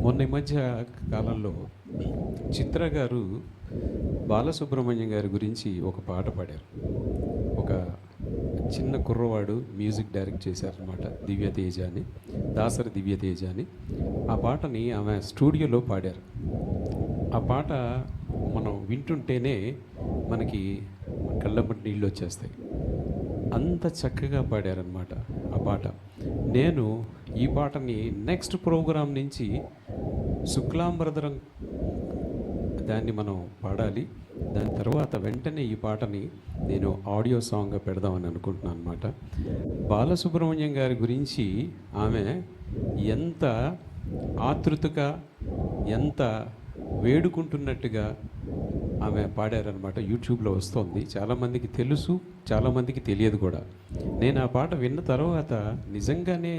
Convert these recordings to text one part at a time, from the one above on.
మొన్న ఈ మధ్య కాలంలో చిత్ర గారు బాలసుబ్రహ్మణ్యం గారి గురించి ఒక పాట పాడారు. ఒక చిన్న కుర్రవాడు మ్యూజిక్ డైరెక్ట్ చేశారనమాట, దివ్యతేజ అని, దాసరి దివ్యతేజ అని. ఆ పాటని ఆమె స్టూడియోలో పాడారు. ఆ పాట మనం వింటుంటేనే మనకి కళ్ళమ్మటి నీళ్ళు వచ్చేస్తాయి. అంత చక్కగా పాడారనమాట ఆ పాట. నేను ఈ పాటని నెక్స్ట్ ప్రోగ్రాం నుంచి శుక్లాంబరధరం దాన్ని మనం పాడాలి. దాని తర్వాత వెంటనే ఈ పాటని నేను ఆడియో సాంగ్గా పెడదామని అనుకుంటున్నాను అనమాట. బాలసుబ్రహ్మణ్యం గారి గురించి ఆమె ఎంత ఆతృతగా, ఎంత వేడుకుంటున్నట్టుగా ఆమె పాడారనమాట. యూట్యూబ్లో వస్తుంది, చాలామందికి తెలుసు, చాలామందికి తెలియదు కూడా. నేను ఆ పాట విన్న తర్వాత నిజంగానే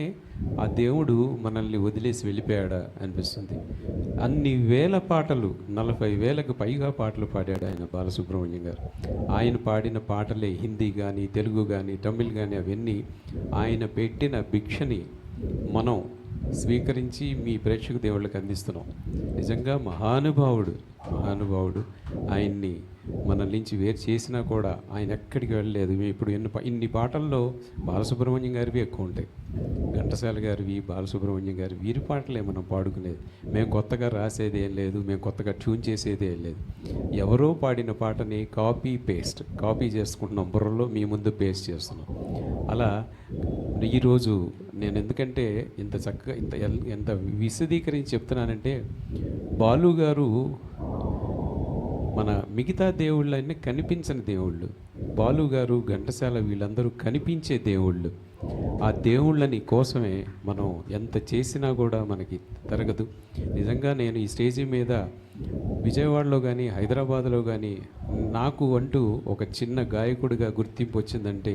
ఆ దేవుడు మనల్ని వదిలేసి వెళ్ళిపోయాడా అనిపిస్తుంది. అన్ని వేల పాటలు, 40,000కు పైగా పాటలు పాడాడు ఆయన బాలసుబ్రహ్మణ్యం గారు. ఆయన పాడిన పాటలే హిందీ కానీ, తెలుగు కానీ, తమిళ్ కానీ, అవన్నీ ఆయన పెట్టిన భిక్షని మనం స్వీకరించి మీ ప్రేక్షక దేవుళ్ళకి అందిస్తున్నాం. నిజంగా మహానుభావుడు, మహానుభావుడు. ఆయన్ని మన నుంచి వేరు చేసినా కూడా ఆయన ఎక్కడికి వెళ్ళలేదు. మేము ఇప్పుడు ఇన్ని పాటల్లో బాలసుబ్రహ్మణ్యం గారివి ఎక్కువ ఉంటాయి. ఘంటసాల గారివి, బాలసుబ్రహ్మణ్యం గారి వీరి పాటలే మనం పాడుకునేది. మేము కొత్తగా రాసేది ఏం లేదు, మేము కొత్తగా ట్యూన్ చేసేది ఏం లేదు. ఎవరో పాడిన పాటని కాపీ చేసుకుంటున్నాం, బుర్రలో మీ ముందు పేస్ట్ చేస్తున్నాం. అలా ఈరోజు నేను ఎందుకంటే ఇంత చక్కగా ఎంత విశదీకరించి చెప్తున్నానంటే, బాలు గారు మన మిగతా దేవుళ్ళన్నీ కనిపించని దేవుళ్ళు. బాలు గారు, ఘంటసాల వీళ్ళందరూ కనిపించే దేవుళ్ళు. ఆ దేవుళ్ళని కోసమే మనం ఎంత చేసినా కూడా మనకి తరగదు. నిజంగా నేను ఈ స్టేజీ మీద విజయవాడలో కానీ, హైదరాబాద్లో కానీ నాకు అంటూ ఒక చిన్న గాయకుడిగా గుర్తింపు వచ్చిందంటే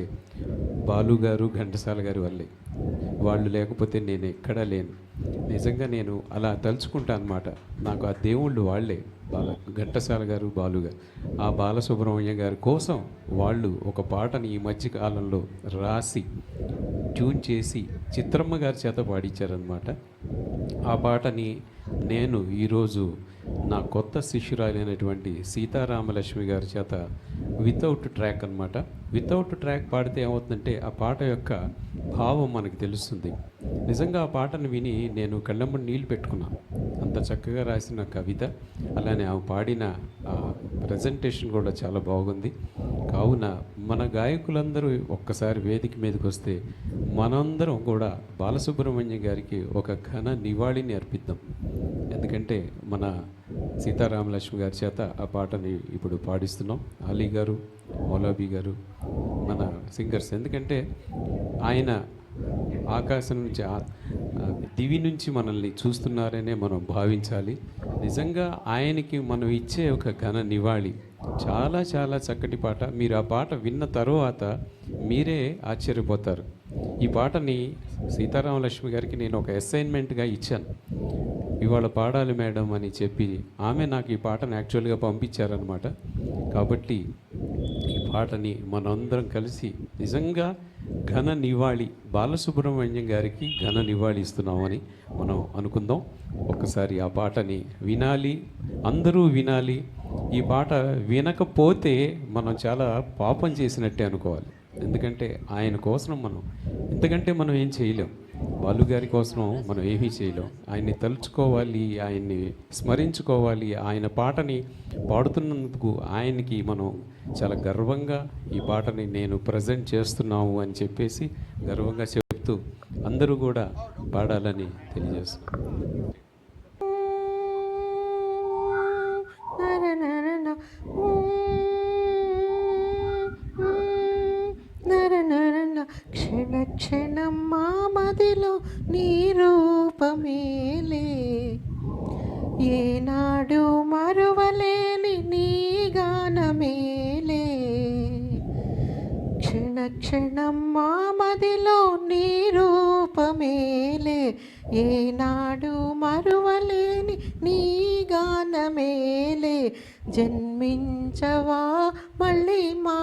బాలు గారు, ఘంటసాల గారి వల్లే. వాళ్ళు లేకపోతే నేను ఎక్కడా లేను. నిజంగా నేను అలా తలుచుకుంటా అనమాట. నాకు ఆ దేవుళ్ళు వాళ్ళే, ఘంటసాల గారు, బాలు గారు. ఆ బాలసుబ్రహ్మణ్యం గారి కోసం వాళ్ళు ఒక పాటని ఈ మధ్య కాలంలో రాసి ట్యూన్ చేసి చిత్రమ్మ గారి చేత పాడించారనమాట. ఆ పాటని నేను ఈరోజు నా కొత్త శిష్యురాలైనటువంటి సీతారామలక్ష్మి గారి చేత వితౌట్ ట్రాక్ అనమాట. వితౌట్ ట్రాక్ పాడితే ఏమవుతుందంటే ఆ పాట యొక్క భావం మనకు తెలుస్తుంది. నిజంగా ఆ పాటను విని నేను కళ్ళమ్మడి నీళ్ళు పెట్టుకున్నాను. అంత చక్కగా రాసిన కవిత, అలానే ఆమె పాడిన ప్రజెంటేషన్ కూడా చాలా బాగుంది. కావున మన గాయకులందరూ ఒక్కసారి వేదిక మీదకి వస్తే మనందరం కూడా బాలసుబ్రహ్మణ్యం గారికి ఒక ఘన నివాళిని అర్పిద్దాం. ఎందుకంటే మన సీతారామలక్ష్మి గారి చేత ఆ పాటని ఇప్పుడు పాడిస్తున్నాం. అలీ గారు, మౌలాబీ గారు మన సింగర్స్. ఎందుకంటే ఆయన ఆకాశం నుంచి, దివి నుంచి మనల్ని చూస్తున్నారనే మనం భావించాలి. నిజంగా ఆయనకి మనం ఇచ్చే ఒక ఘన నివాళి. చాలా చాలా చక్కటి పాట. మీరు ఆ పాట విన్న తర్వాత మీరే ఆశ్చర్యపోతారు. ఈ పాటని సీతారామలక్ష్మి గారికి నేను ఒక అసైన్మెంట్గా ఇచ్చాను. ఇవాళ పాడాలి మేడం అని చెప్పి ఆమె నాకు ఈ పాటను యాక్చువల్గా పంపించారనమాట. కాబట్టి ఈ పాటని మనందరం కలిసి నిజంగా ఘన నివాళి, బాలసుబ్రహ్మణ్యం గారికి ఘన నివాళి ఇస్తున్నామని మనం అనుకుందాం. ఒక్కసారి ఆ పాటని వినాలి, అందరూ వినాలి. ఈ పాట వినకపోతే మనం చాలా పాపం చేసినట్టే అనుకోవాలి. ఎందుకంటే ఆయన కోసం ఇంతకంటే మనం ఏం చేయలేం. బాలు గారి కోసం మనం ఏమీ చేయలేం. ఆయన్ని తలుచుకోవాలి, ఆయన్ని స్మరించుకోవాలి. ఆయన పాటని పాడుతున్నందుకు ఆయనకి మనం చాలా గర్వంగా ఈ పాటని నేను ప్రజెంట్ చేస్తున్నాము అని చెప్పేసి గర్వంగా చెప్తూ అందరూ కూడా పాడాలని తెలియజేస్తున్నాను. క్షణ క్షణం మా మదిలో నీ రూపమేలే, ఏనాడు మరువలేని నీ గానమేలే. క్షణ క్షణం మా మదిలో నీ రూపమేలే, ఏనాడు మరువలేని నీ గానమేలే. జన్మించవా మళ్ళీ మా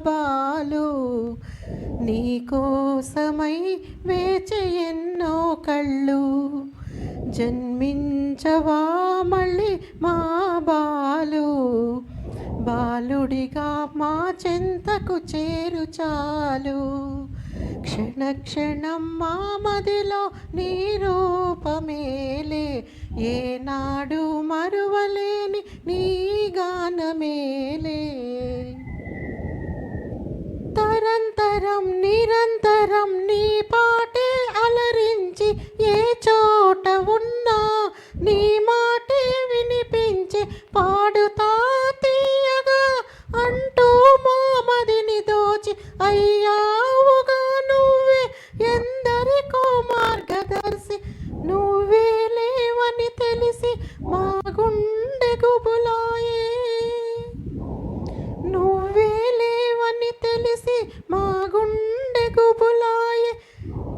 బాలు, నీకోసమై వేచి ఎన్నో కళ్ళు. జన్మించవా మళ్ళీ మా బాలు, బాలుడిగా మా చెంతకు చేరు చాలు. క్షణ క్షణం మా మదిలో నీ రూపమేలే, ఏనాడు మరువలేని నీ గానమేలే. తరంతరం నిరంతరం నీ పాటే అలరించి, ఏ చోట ఉన్నా నీ మాటే వినిపించే, పాడుతా తీయగా అంటూ మా మదిని దోచి అయ్యావుగా నువ్వే ఎందరికో మార్గదర్శి. నువ్వే లేవని తెలిసి మా గుండె గుబులాయే, నువ్వే లేవని తెలిసి మా గుండె గుబులాయే.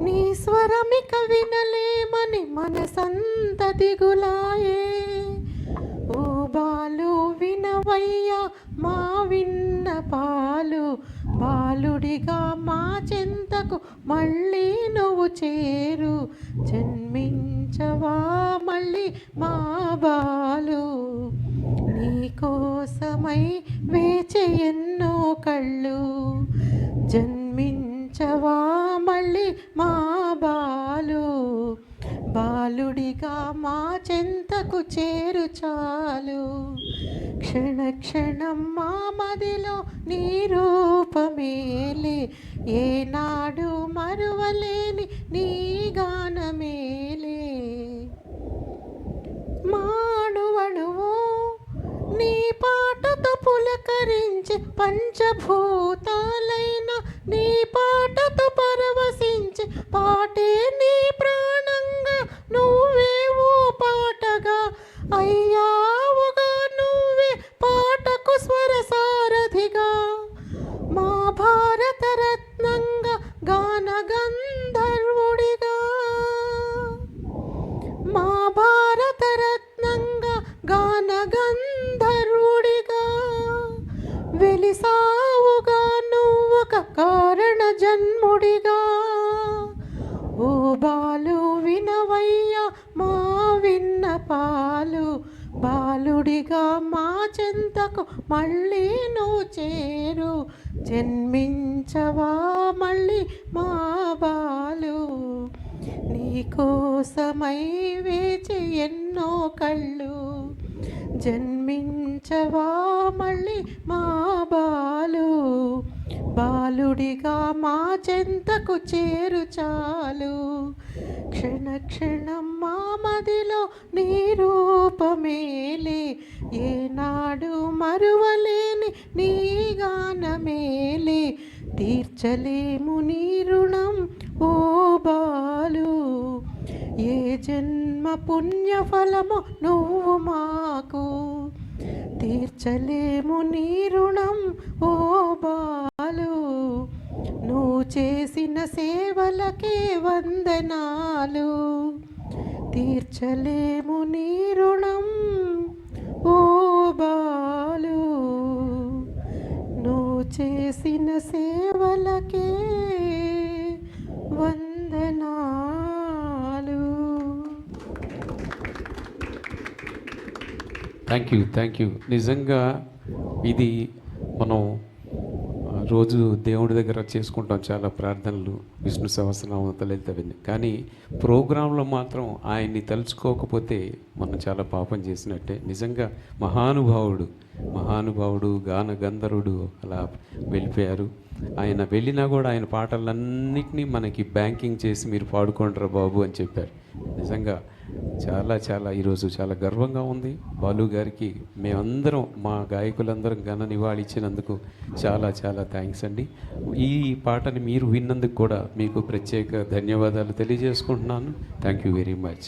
నీ స్వరమిక వినలేమని మనసంత దిగులాయే. ఓ బాలు వినవయ్యా మా విన్నపాలు, బాలుడిగా మా చెంతకు మళ్ళీ నువ్వు చేరు. జన్మించవా మళ్ళీ మా బాలు, నీకోసమై వేచే ఎన్నో కళ్ళు. జన్మించవా మళ్ళీ మా బాలు, బాలుడిగా మా చెంతకు చేరు చాలు. క్షణ క్షణం మా మదిలో నీ రూపమేలే, ఏనాడు మరువలేని నీ గానమేలే. మాడువడువు నీ పాటతో పులకరించి, పంచభూతాలైన నీ పాటతో పరవశించి, పాటే నీ ప్రాణంగా నువ్వే ఓ పాటగా అయ్యావుగా నువ్వే పాటకు స్వర సారథిగా. మా భారత రత్నంగా గాన గంధర్వుడిగా, మా భారత రత్నంగా గాన గంధర్వుడిగా వెలిసావుగా నువ్వొక కారణ జన్ముడిగా. ఓ బాలు వినవయ్యా మా విన్నపాలు, బాలుడిగా మా చెంతకు మళ్ళీ నువ్వు చేరు. జన్మించవా మళ్ళీ మా బాలు, నీకోసమై వేచి ఎన్నో కళ్ళు. జన్మించవా మళ్ళీ మా బాలు, బాలుడిగా మా చెంతకు చేరు చాలు. క్షణ క్షణం మా మదిలో నీ రూపమేలే, ఏనాడు మరువలేని నీ గానమేలే. తీర్చలేము నీ రుణం ఓ బాలు, ఏ జన్మ పుణ్యఫలము నువ్వు మాకు. తీర్చలేము నీ రుణం ఓ బాలు, నువ్వు చేసిన సేవలకే వందనాలు. తీర్చలేము నీ రుణం ఓ బాలు, నువ్వు చేసిన సేవలకే వందనాలు. Thank you. నిజంగా ఇది మనం రోజు దేవుడి దగ్గర చేసుకుంటాం చాలా ప్రార్థనలు, విష్ణు సహస్రనామం, లలితవన్నీ. కానీ ప్రోగ్రాంలో మాత్రం ఆయన్ని తలుచుకోకపోతే మనం చాలా పాపం చేసినట్టే. నిజంగా మహానుభావుడు గాన గంధర్వుడు అలా వెళ్ళిపోయారు. ఆయన వెళ్ళినా కూడా ఆయన పాటలన్నింటినీ మనకి బ్యాంకింగ్ చేసి మీరు పాడుకోండిరా బాబు అని చెప్పారు. నిజంగా చాలా ఈరోజు చాలా గర్వంగా ఉంది. బాలు గారికి మేమందరం, మా గాయకులందరం ఘన నివాళి ఇచ్చినందుకు చాలా థ్యాంక్స్ అండి. ఈ పాటని మీరు విన్నందుకు కూడా మీకు ప్రత్యేక ధన్యవాదాలు తెలియజేసుకుంటున్నాను. Thank you very much.